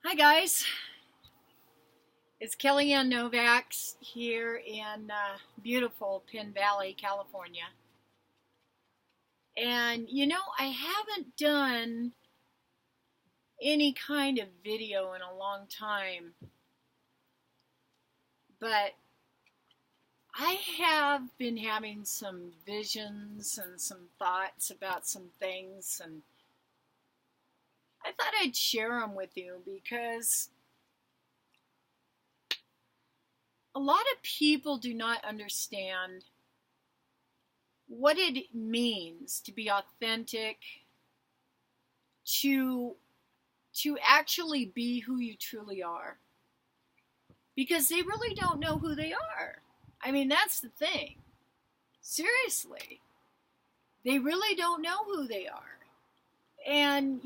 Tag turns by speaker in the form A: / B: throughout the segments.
A: Hi guys, it's Kellyanne Novaks here in beautiful Penn Valley, California. And I haven't done any kind of video in a long time, but I have been having some visions and some thoughts about some things, and I thought I'd share them with you because a lot of people do not understand what it means to be authentic, to actually be who you truly are, because they really don't know who they are. I mean, that's the thing. Seriously, they really don't know who they are. And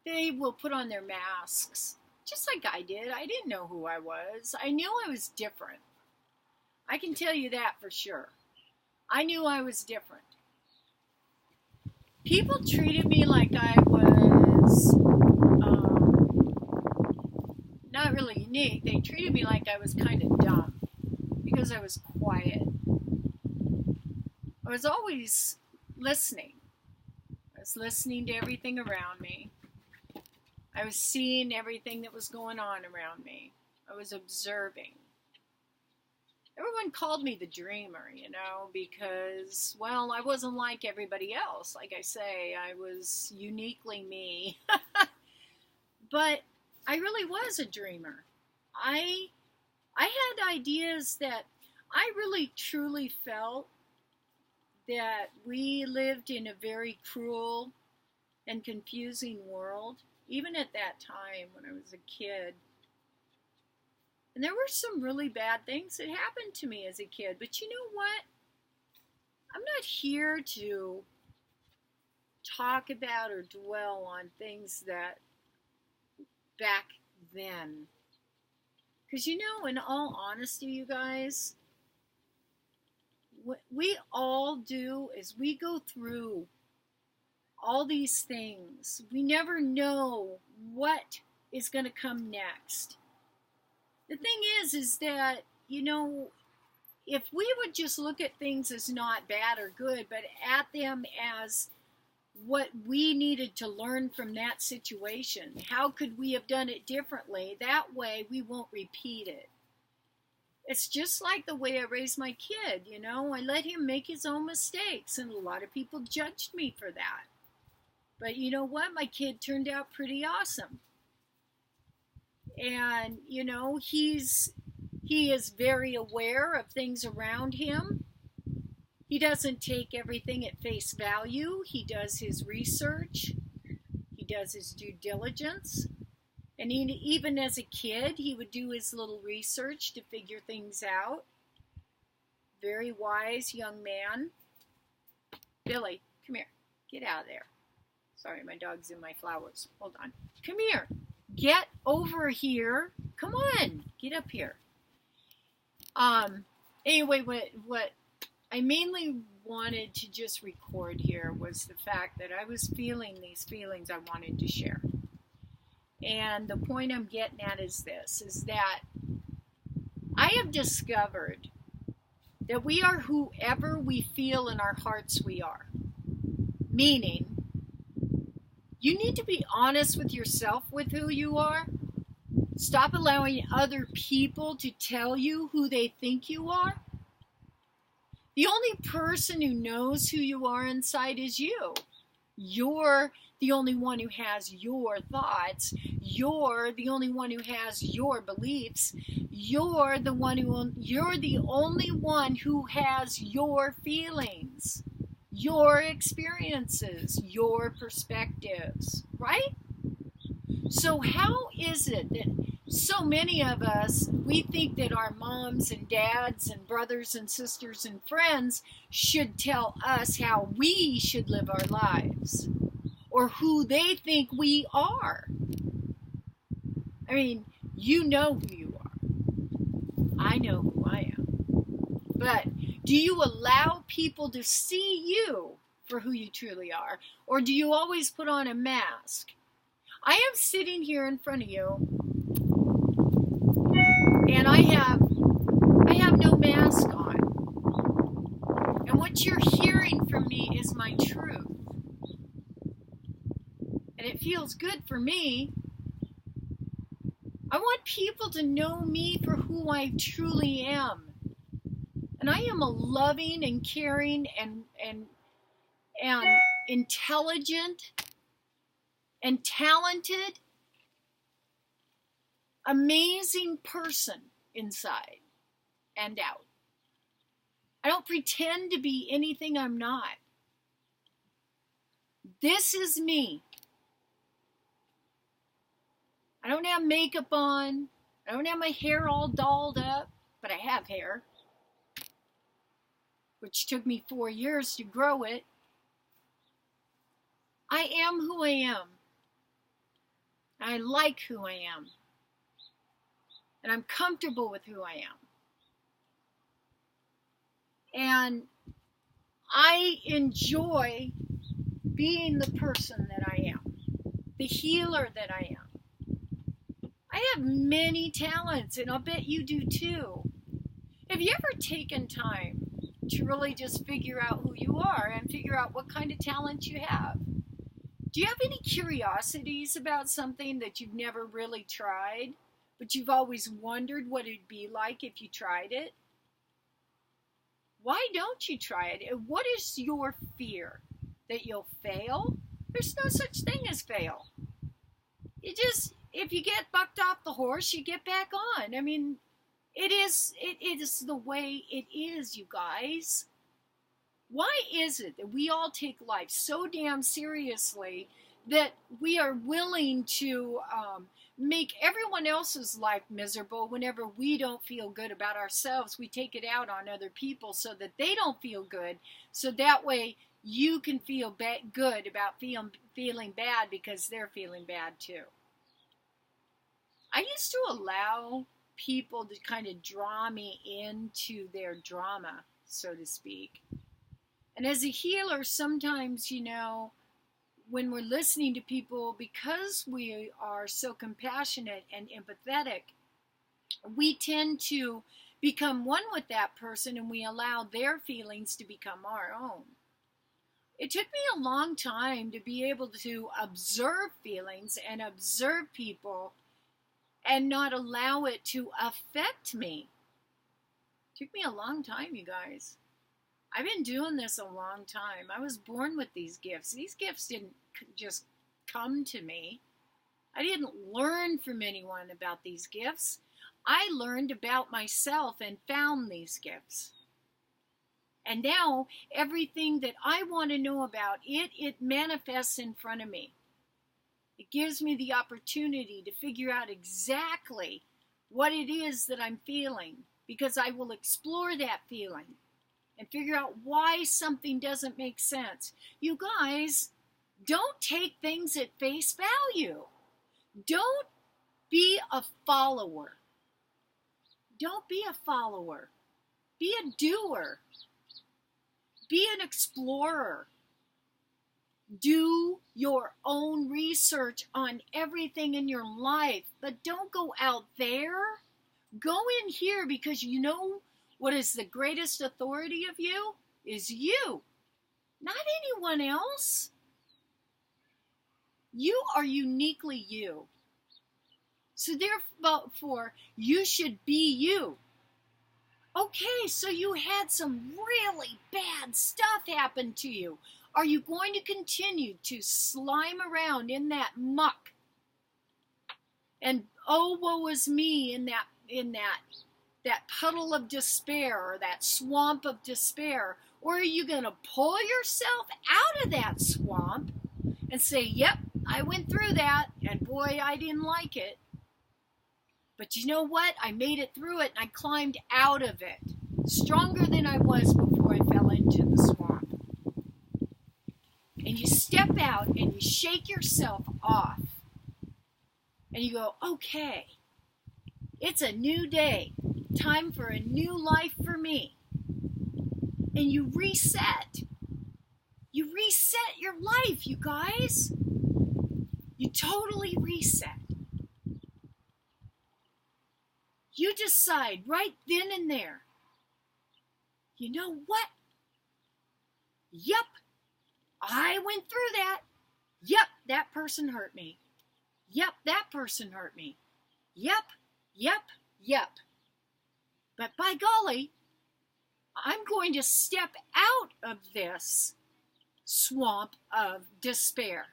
A: they will put on their masks, just like I did. I didn't know who I was. I knew I was different. I can tell you that for sure. I knew I was different. People treated me like I was not really unique. They treated me like I was kind of dumb because I was quiet. I was always listening. I was listening to everything around me. I was seeing everything that was going on around me. I was observing. Everyone called me the dreamer, because, well, I wasn't like everybody else. Like I say, I was uniquely me. But I really was a dreamer. I had ideas that I really truly felt that we lived in a very cruel and confusing world, even at that time when I was a kid. And there were some really bad things that happened to me as a kid. But you know what? I'm not here to talk about or dwell on things that back then. Because in all honesty, you guys, what we all do is we go through all these things. We never know what is going to come next. The thing is that, if we would just look at things as not bad or good, but at them as what we needed to learn from that situation, how could we have done it differently? That way we won't repeat it. It's just like the way I raised my kid, I let him make his own mistakes, and a lot of people judged me for that. But you know what? My kid turned out pretty awesome. And, he is very aware of things around him. He doesn't take everything at face value. He does his research. He does his due diligence. And even as a kid, he would do his little research to figure things out. Very wise young man. Billy, come here. Get out of there. Sorry, my dog's in my flowers. Hold on. Come here. Get over here. Come on. Get up here. Anyway, what I mainly wanted to just record here was the fact that I was feeling these feelings I wanted to share. And the point I'm getting at is this, is that I have discovered that we are whoever we feel in our hearts we are. Meaning, you need to be honest with yourself with who you are. Stop allowing other people to tell you who they think you are. The only person who knows who you are inside is you. You're the only one who has your thoughts. You're the only one who has your beliefs. You're the only one who has your feelings, your experiences, your perspectives, right? So how is it that so many of us, we think that our moms and dads and brothers and sisters and friends should tell us how we should live our lives, or who they think we are? I mean, you know who you are. I know who I am. But do you allow people to see you for who you truly are? Or do you always put on a mask? I am sitting here in front of you, and I have no mask on. And what you're hearing from me is my truth. And it feels good for me. I want people to know me for who I truly am. And I am a loving and caring and intelligent and talented, amazing person inside and out. I don't pretend to be anything I'm not. This is me. I don't have makeup on. I don't have my hair all dolled up, but I have hair, which took me 4 years to grow it. I am who I am. I like who I am. And I'm comfortable with who I am. And I enjoy being the person that I am, the healer that I am. I have many talents, and I'll bet you do too. Have you ever taken time to really just figure out who you are and figure out what kind of talent you have? Do you have any curiosities about something that you've never really tried, but you've always wondered what it'd be like if you tried it? Why don't you try it? What is your fear? That you'll fail? There's no such thing as fail. If you get bucked off the horse, you get back on. I mean, it is the way it is, you guys. Why is it that we all take life so damn seriously that we are willing to make everyone else's life miserable whenever we don't feel good about ourselves? We take it out on other people so that they don't feel good, so that way you can feel good about feeling bad because they're feeling bad too. I used to allow people to kind of draw me into their drama, so to speak. And as a healer, sometimes, when we're listening to people, because we are so compassionate and empathetic, we tend to become one with that person and we allow their feelings to become our own. It took me a long time to be able to observe feelings and observe people and not allow it to affect me. It took me a long time, you guys. I've been doing this a long time. I was born with these gifts. These gifts didn't just come to me. I didn't learn from anyone about these gifts. I learned about myself and found these gifts. And now everything that I want to know about, it manifests in front of me. It gives me the opportunity to figure out exactly what it is that I'm feeling, because I will explore that feeling and figure out why something doesn't make sense. You guys, don't take things at face value. Don't be a follower. Don't be a follower. Be a doer. Be an explorer. Do your own research on everything in your life, but don't go out there. Go in here, because you know what is the greatest authority of you is you, not anyone else. You are uniquely you. So therefore, you should be you. Okay, so you had some really bad stuff happen to you. Are you going to continue to slime around in that muck? And oh, woe is me in that puddle of despair, or that swamp of despair? Or are you going to pull yourself out of that swamp and say, yep, I went through that, and boy, I didn't like it. But you know what? I made it through it, and I climbed out of it, stronger than I was before I fell into the swamp. And you step out, and you shake yourself off, and you go, okay, it's a new day, time for a new life for me. And you reset. You reset your life, you guys. You totally reset. You decide right then and there, you know what? Yep, I went through that. Yep, that person hurt me. Yep, that person hurt me. Yep, yep, yep. But by golly, I'm going to step out of this swamp of despair.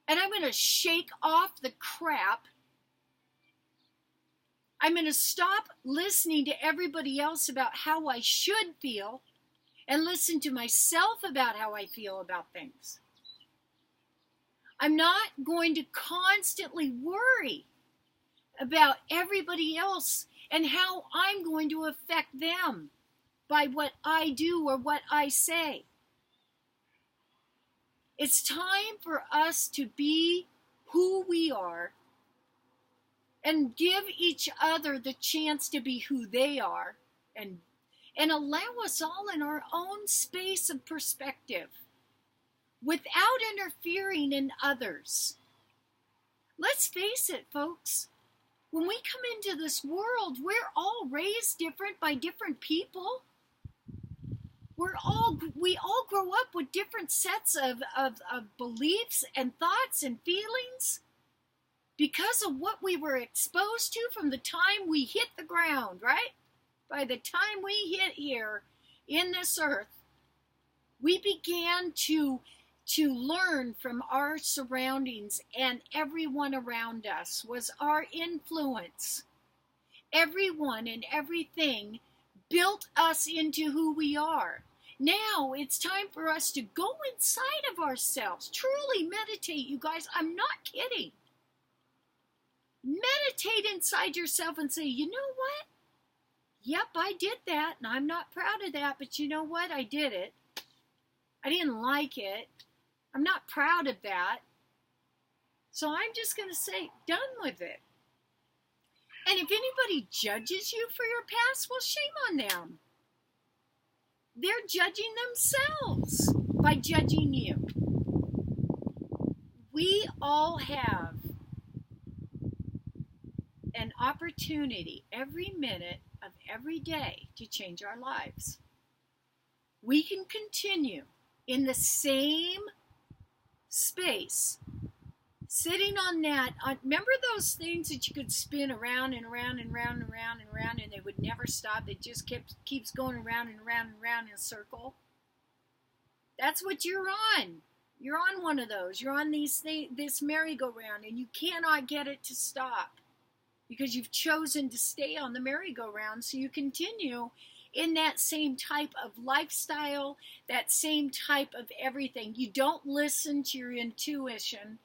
A: And I'm going to shake off the crap. I'm going to stop listening to everybody else about how I should feel and listen to myself about how I feel about things. I'm not going to constantly worry about everybody else and how I'm going to affect them by what I do or what I say. It's time for us to be who we are and give each other the chance to be who they are and allow us all in our own space of perspective without interfering in others. Let's face it, folks. When we come into this world, we're all raised different by different people. We all grow up with different sets of beliefs and thoughts and feelings because of what we were exposed to from the time we hit the ground, right? By the time we hit here in this earth, we began to learn from our surroundings, and everyone around us was our influence. Everyone and everything built us into who we are. Now it's time for us to go inside of ourselves. Truly meditate, you guys. I'm not kidding. Meditate inside yourself and say, you know what? Yep, I did that, and I'm not proud of that, but you know what? I did it. I didn't like it. I'm not proud of that. So I'm just going to say, done with it. And if anybody judges you for your past, well, shame on them. They're judging themselves by judging you. We all have an opportunity every minute of every day to change our lives. We can continue in the same space, sitting on that. Remember those things that you could spin around and around and around and around and around, and they would never stop? It just keeps going around and around and around in a circle. That's what you're on. You're on one of those. You're on this merry-go-round, and you cannot get it to stop because you've chosen to stay on the merry-go-round. So you continue in that same type of lifestyle, that same type of everything. You don't listen to your intuition,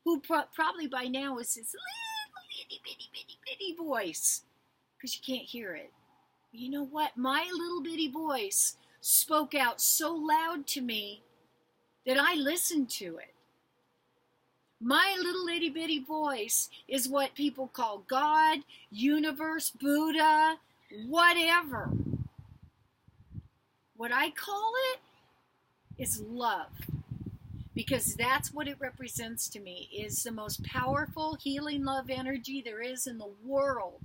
A: who probably by now is this little bitty voice, because you can't hear it. But you know what? My little bitty voice spoke out so loud to me that I listened to it. My little itty bitty voice is what people call God, universe, Buddha, whatever. What I call it is love, because that's what it represents to me, is the most powerful healing love energy there is in the world.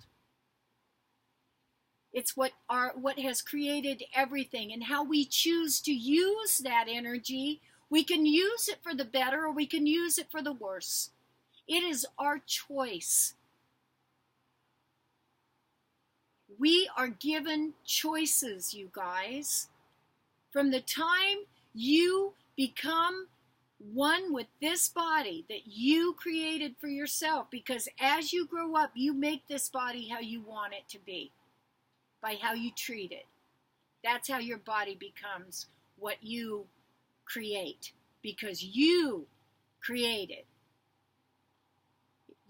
A: It's what has created everything, and how we choose to use that energy. We can use it for the better, or we can use it for the worse. It is our choice. We are given choices, you guys. From the time you become one with this body that you created for yourself, because as you grow up, you make this body how you want it to be, by how you treat it. That's how your body becomes what you create, because you create it.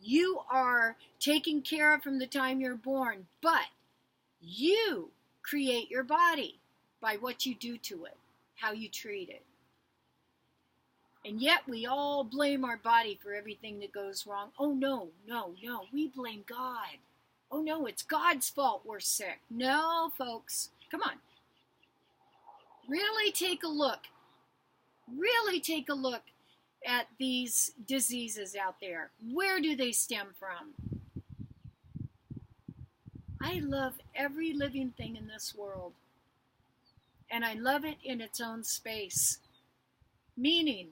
A: You are taken care of from the time you're born, but you create your body by what you do to it, how you treat it. And yet we all blame our body for everything that goes wrong. Oh, no, we blame God. Oh, no, it's God's fault we're sick. No, folks, come on. Really take a look Really take a look at these diseases out there. Where do they stem from? I love every living thing in this world, and I love it in its own space. Meaning,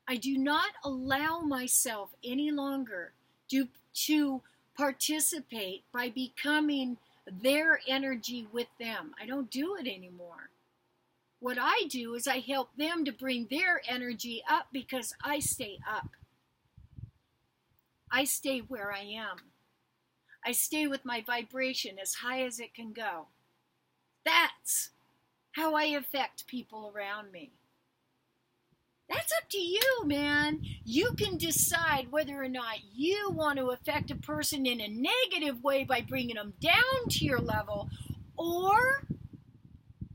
A: I do not allow myself any longer to participate by becoming their energy with them. I don't do it anymore. What I do is I help them to bring their energy up because I stay up. I stay where I am. I stay with my vibration as high as it can go. That's how I affect people around me. That's up to you, man. You can decide whether or not you want to affect a person in a negative way by bringing them down to your level, or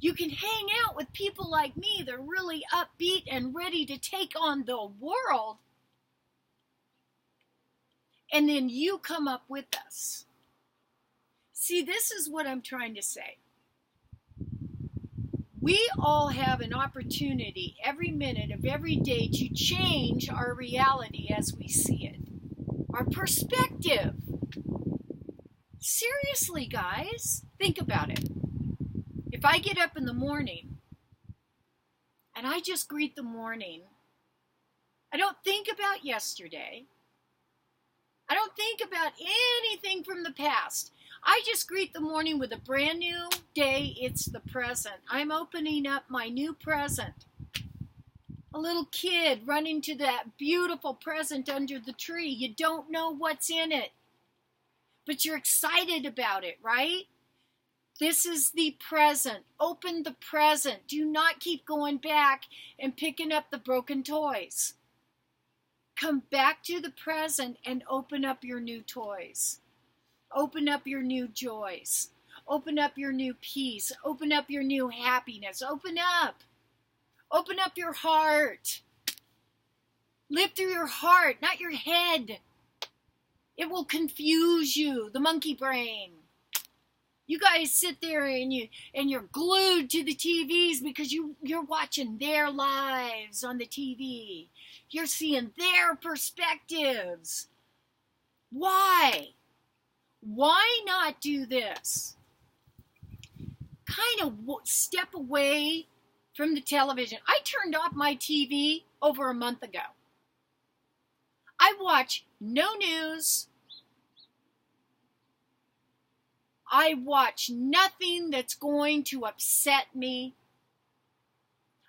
A: you can hang out with people like me that are really upbeat and ready to take on the world, and then you come up with us. See, this is what I'm trying to say. We all have an opportunity every minute of every day to change our reality as we see it. Our perspective. Seriously, guys, think about it. If I get up in the morning and I just greet the morning, I don't think about yesterday. I don't think about anything from the past. I just greet the morning with a brand new day. It's the present. I'm opening up my new present. A little kid running to that beautiful present under the tree. You don't know what's in it, but you're excited about it, right? This is the present. Open the present. Do not keep going back and picking up the broken toys. Come back to the present and open up your new toys. Open up your new joys. Open up your new peace. Open up your new happiness. Open up. Open up your heart. Live through your heart, not your head. It will confuse you, the monkey brain. You guys sit there and you're glued to the TVs because you're watching their lives on the TV. You're seeing their perspectives. Why? Why not do this? Kind of step away from the television. I turned off my TV over a month ago. I watch no news. I watch nothing that's going to upset me.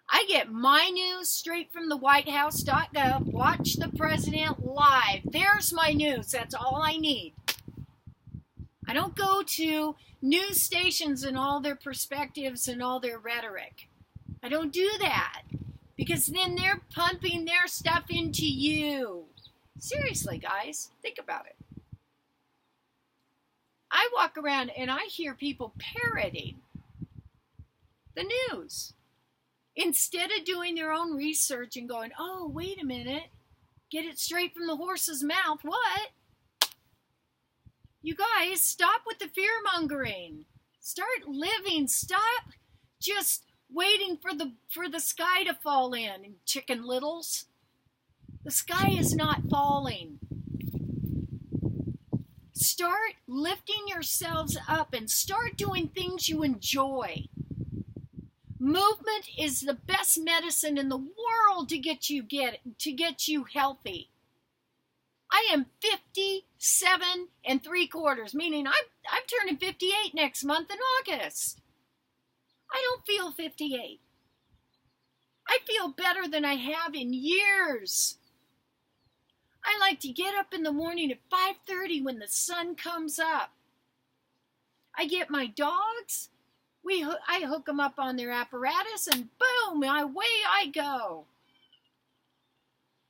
A: I get my news straight from the whitehouse.gov. Watch the president live. There's my news. That's all I need. I don't go to news stations and all their perspectives and all their rhetoric. I don't do that because then they're pumping their stuff into you. Seriously, guys, think about it. I walk around and I hear people parroting the news instead of doing their own research and going, oh, wait a minute, get it straight from the horse's mouth. What? You guys, stop with the fear-mongering. Start living. Stop just waiting for the sky to fall in, Chicken Littles. The sky is not falling. Start lifting yourselves up and start doing things you enjoy. Movement is the best medicine in the world to get you healthy. I am 57 3/4, meaning I'm turning 58 next month in August. I don't feel 58. I feel better than I have in years. I like to get up in the morning at 5:30 when the sun comes up. I get my dogs. I hook them up on their apparatus and boom, away I go.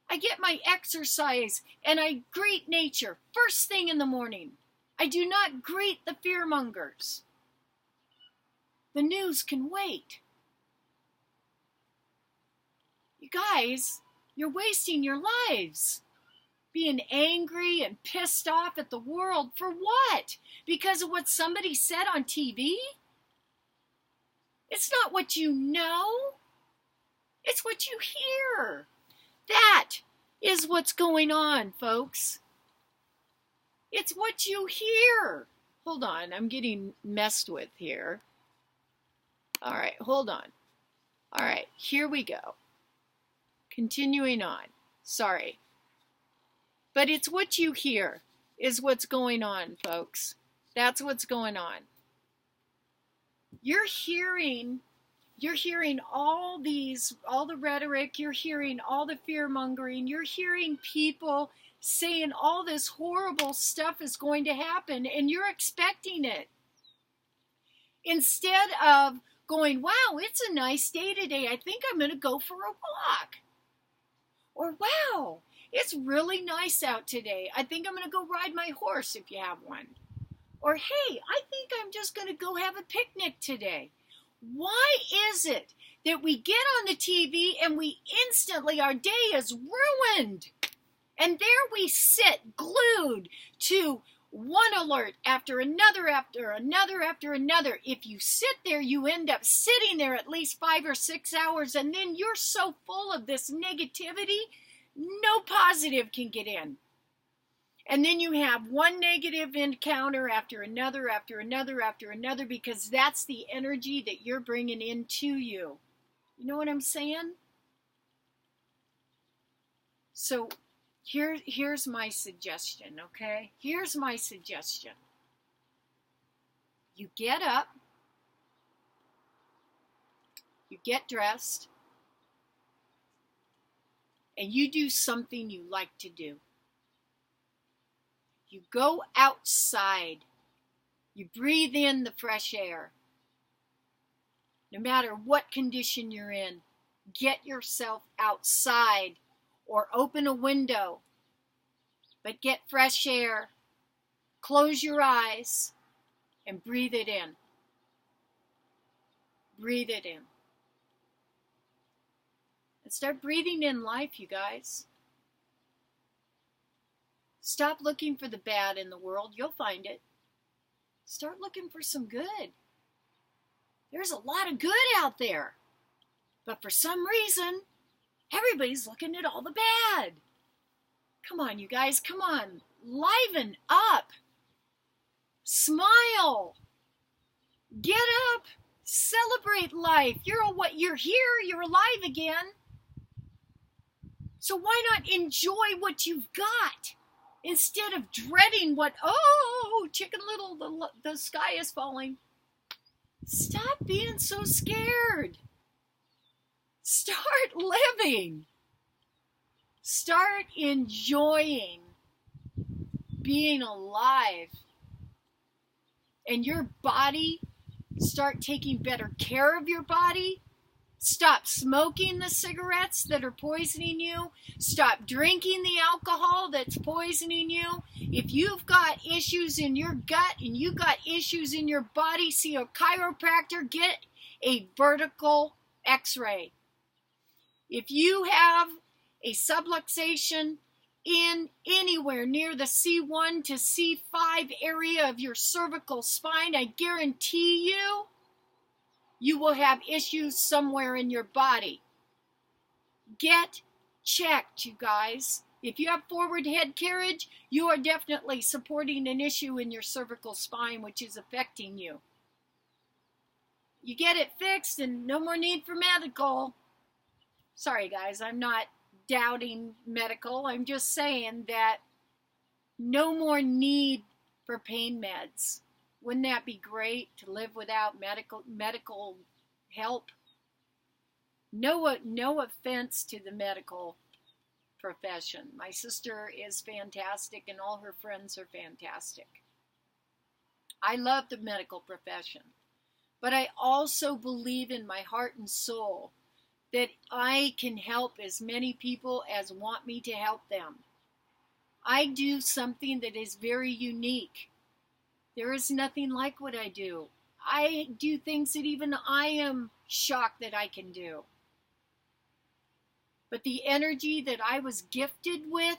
A: I get my exercise and I greet nature first thing in the morning. I do not greet the fearmongers. The news can wait. You guys, you're wasting your lives being angry and pissed off at the world for what? Because of what somebody said on TV? It's not what you know. It's what you hear. That is what's going on, folks. It's what you hear. Hold on, I'm getting messed with here. All right, hold on. All right, here we go. Continuing on. Sorry. But it's what you hear is what's going on, folks. That's what's going on. You're hearing all the rhetoric, you're hearing all the fear mongering, you're hearing people saying all this horrible stuff is going to happen, and you're expecting it. Instead of going, wow, it's a nice day today, I think I'm going to go for a walk. Or, wow, it's really nice out today, I think I'm going to go ride my horse if you have one. Or, hey, I think I'm just going to go have a picnic today. Why is it that we get on the TV and we instantly, our day is ruined? And there we sit glued to one alert after another, after another, after another. If you sit there, you end up sitting there at least 5 or 6 hours, and then you're so full of this negativity, no positive can get in. And then you have one negative encounter after another, after another, after another, because that's the energy that you're bringing into you. You know what I'm saying? So here's my suggestion, okay? Here's my suggestion. You get up, you get dressed, and you do something you like to do. You go outside. You breathe in the fresh air. No matter what condition you're in, get yourself outside or open a window. But get fresh air. Close your eyes and breathe it in. Breathe it in. And start breathing in life, you guys. Stop looking for the bad in the world. You'll find it. Start looking for some good. There's a lot of good out there. But for some reason, everybody's looking at all the bad. Come on, you guys. Come on. Liven up. Smile. Get up. Celebrate life. You're here. You're alive again. So why not enjoy what you've got? Instead of dreading Chicken Little, the sky is falling. Stop being so scared. Start living. Start enjoying being alive. And your body, start taking better care of your body. Stop smoking the cigarettes that are poisoning you. Stop drinking the alcohol that's poisoning you. If you've got issues in your gut and you've got issues in your body, see a chiropractor, get a vertical x-ray. If you have a subluxation in anywhere near the C1 to C5 area of your cervical spine, I guarantee you will have issues somewhere in your body. Get checked, you guys. If you have forward head carriage, you are definitely supporting an issue in your cervical spine which is affecting you. You get it fixed and no more need for medical. Sorry guys, I'm not doubting medical. I'm just saying that no more need for pain meds. Wouldn't that be great to live without medical help? No offense to the medical profession. My sister is fantastic and all her friends are fantastic. I love the medical profession. But I also believe in my heart and soul that I can help as many people as want me to help them. I do something that is very unique. There is nothing like what I do. I do things that even I am shocked that I can do. But the energy that I was gifted with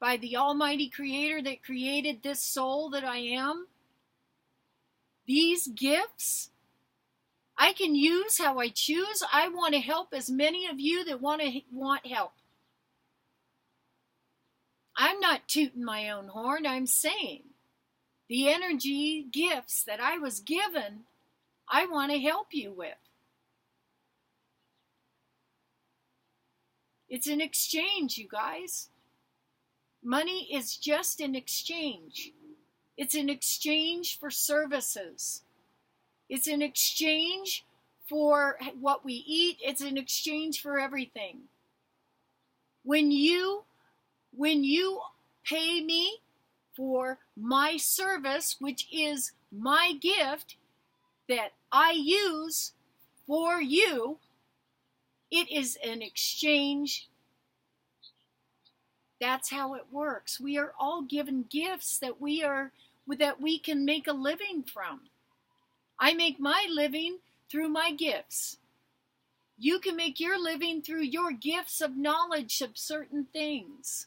A: by the Almighty Creator that created this soul that I am, these gifts, I can use how I choose. I want to help as many of you that want help. I'm not tooting my own horn. I'm saying the energy gifts that I was given, I want to help you with. It's an exchange, you guys. Money is just an exchange. It's an exchange for services. It's an exchange for what we eat. It's an exchange for everything. When you pay me for my service, which is my gift that I use for you, it is an exchange. That's how it works. We are all given gifts that we can make a living from. I make my living through my gifts. You can make your living through your gifts of knowledge of certain things.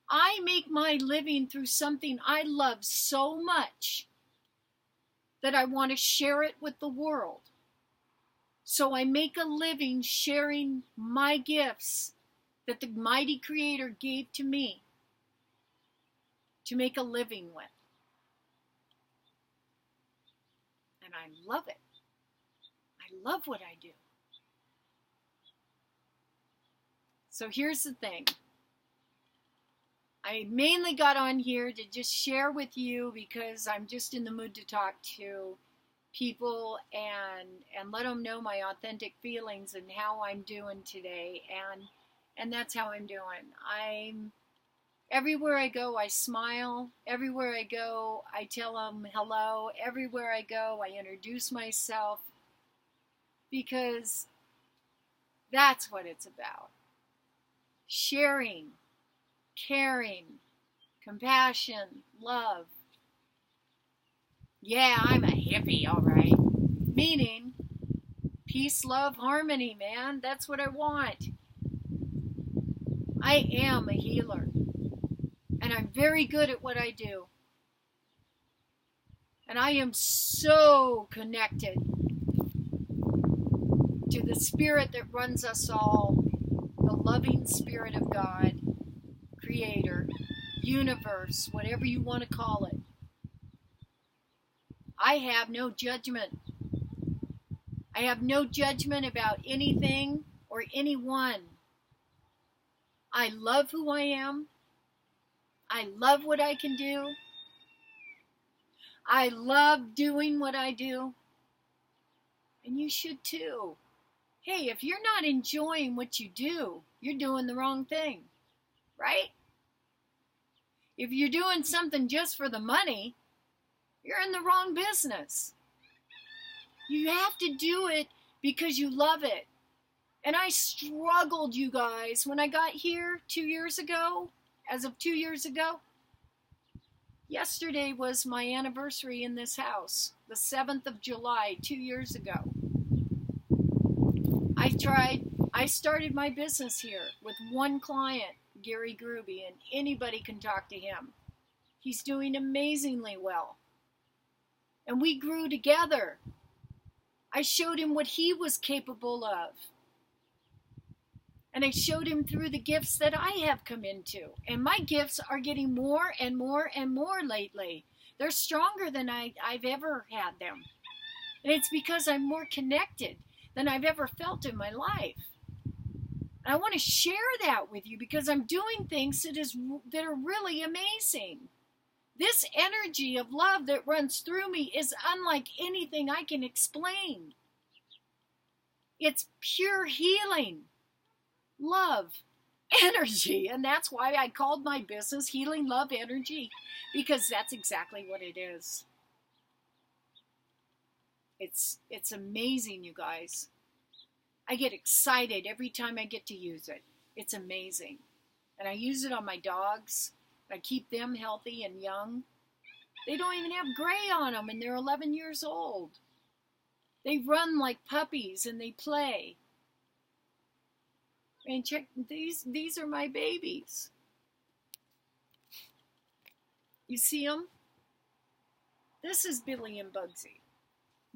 A: I make my living through something I love so much that I want to share it with the world. So I make a living sharing my gifts that the mighty Creator gave to me to make a living with. And I love it. I love what I do. So here's the thing. I mainly got on here to just share with you because I'm just in the mood to talk to people and let them know my authentic feelings and how I'm doing today. And that's how I'm doing. Everywhere I go, I smile. Everywhere I go, I tell them hello. Everywhere I go, I introduce myself because that's what it's about. Sharing, caring, compassion, love. Yeah, I'm a hippie, all right. Meaning, peace, love, harmony, man. That's what I want. I am a healer. And I'm very good at what I do. And I am so connected to the spirit that runs us all, the loving spirit of God, Creator, universe, whatever you want to call it. I have no judgment. I have no judgment about anything or anyone. I love who I am. I love what I can do. I love doing what I do. And you should too. Hey, if you're not enjoying what you do, you're doing the wrong thing, right? If you're doing something just for the money, you're in the wrong business. You have to do it because you love it. And I struggled, you guys, when I got here 2 years ago, as of 2 years ago. Yesterday was my anniversary in this house, the 7th of July, 2 years ago. I started my business here with one client, Gary Gruby, and anybody can talk to him. He's doing amazingly well. And we grew together. I showed him what he was capable of. And I showed him through the gifts that I have come into. And my gifts are getting more and more and more lately. They're stronger than I've ever had them. And it's because I'm more connected than I've ever felt in my life. And I want to share that with you because I'm doing things that are really amazing. This energy of love that runs through me is unlike anything I can explain. It's pure healing. Love, energy, and that's why I called my business Healing Love Energy, because that's exactly what it is. It's amazing, you guys. I get excited every time I get to use it. It's amazing. And I use it on my dogs. I keep them healthy and young. They don't even have gray on them, and they're 11 years old. They run like puppies, and they play. And check, these are my babies. You see them? This is Billy and Bugsy.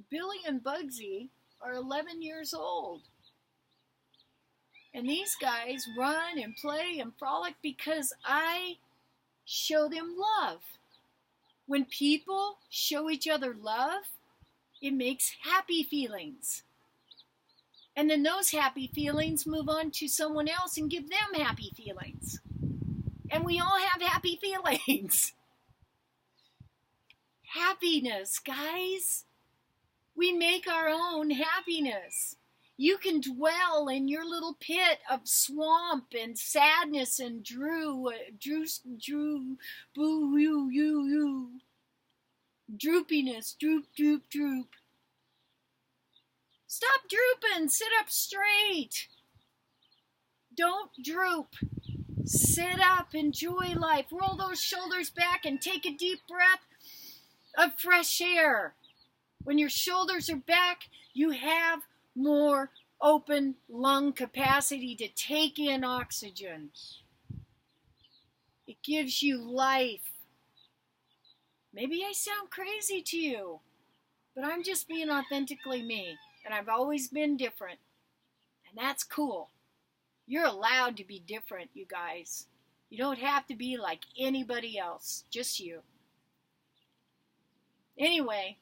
A: Billy and Bugsy are 11 years old. And these guys run and play and frolic because I show them love. When people show each other love, it makes happy feelings. And then those happy feelings move on to someone else and give them happy feelings. And we all have happy feelings. Happiness, guys. We make our own happiness. You can dwell in your little pit of swamp and sadness and droopiness, droop. Stop drooping, sit up straight. Don't droop. Sit up, enjoy life, roll those shoulders back and take a deep breath of fresh air. When your shoulders are back, you have more open lung capacity to take in oxygen. It gives you life. Maybe I sound crazy to you, but I'm just being authentically me, and I've always been different, and that's cool. You're allowed to be different, you guys. You don't have to be like anybody else, just you. Anyway,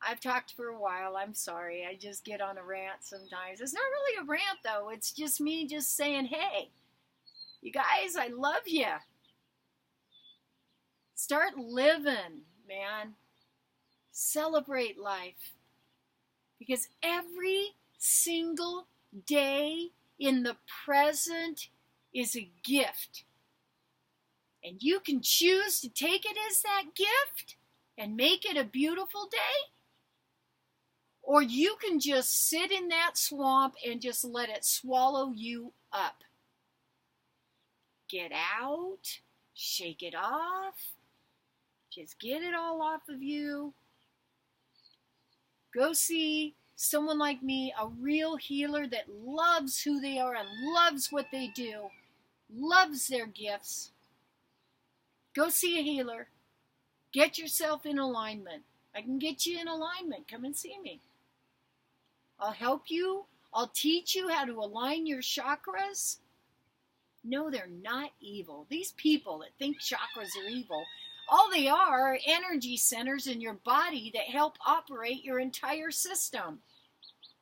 A: I've talked for a while. I'm sorry. I just get on a rant sometimes. It's not really a rant, though. It's just me just saying, hey, you guys, I love you. Start living, man. Celebrate life. Because every single day in the present is a gift. And you can choose to take it as that gift and make it a beautiful day. Or you can just sit in that swamp and just let it swallow you up. Get out, shake it off, just get it all off of you. Go see someone like me, a real healer that loves who they are and loves what they do, loves their gifts. Go see a healer. Get yourself in alignment. I can get you in alignment. Come and see me. I'll help you. I'll teach you how to align your chakras. No, they're not evil. These people that think chakras are evil, all they are energy centers in your body that help operate your entire system.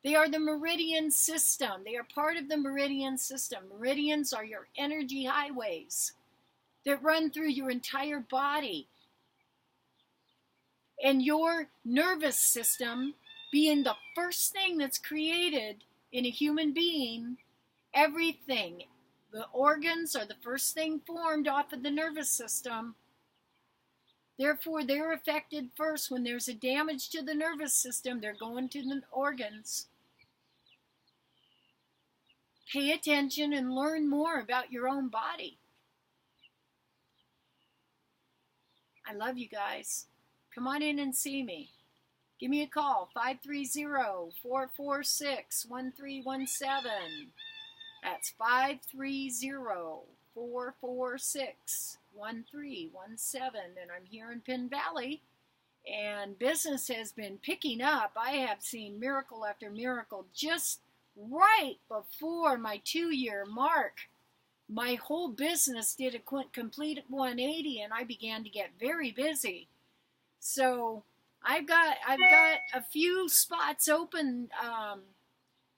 A: They are the meridian system. They are part of the meridian system. Meridians are your energy highways that run through your entire body. And your nervous system being the first thing that's created in a human being, everything, the organs are the first thing formed off of the nervous system. Therefore, they're affected first. When there's a damage to the nervous system, they're going to the organs. Pay attention and learn more about your own body. I love you guys. Come on in and see me. Give me a call, 530-446-1317. That's 530-446-1317. And I'm here in Penn Valley, and business has been picking up. I have seen miracle after miracle just right before my 2-year mark. My whole business did a complete 180, and I began to get very busy. So I've got a few spots open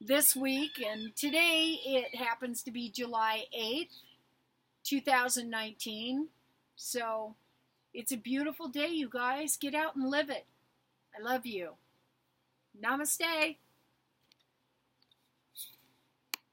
A: this week, and today it happens to be July 8th, 2019. So it's a beautiful day, you guys. Get out and live it. I love you. Namaste.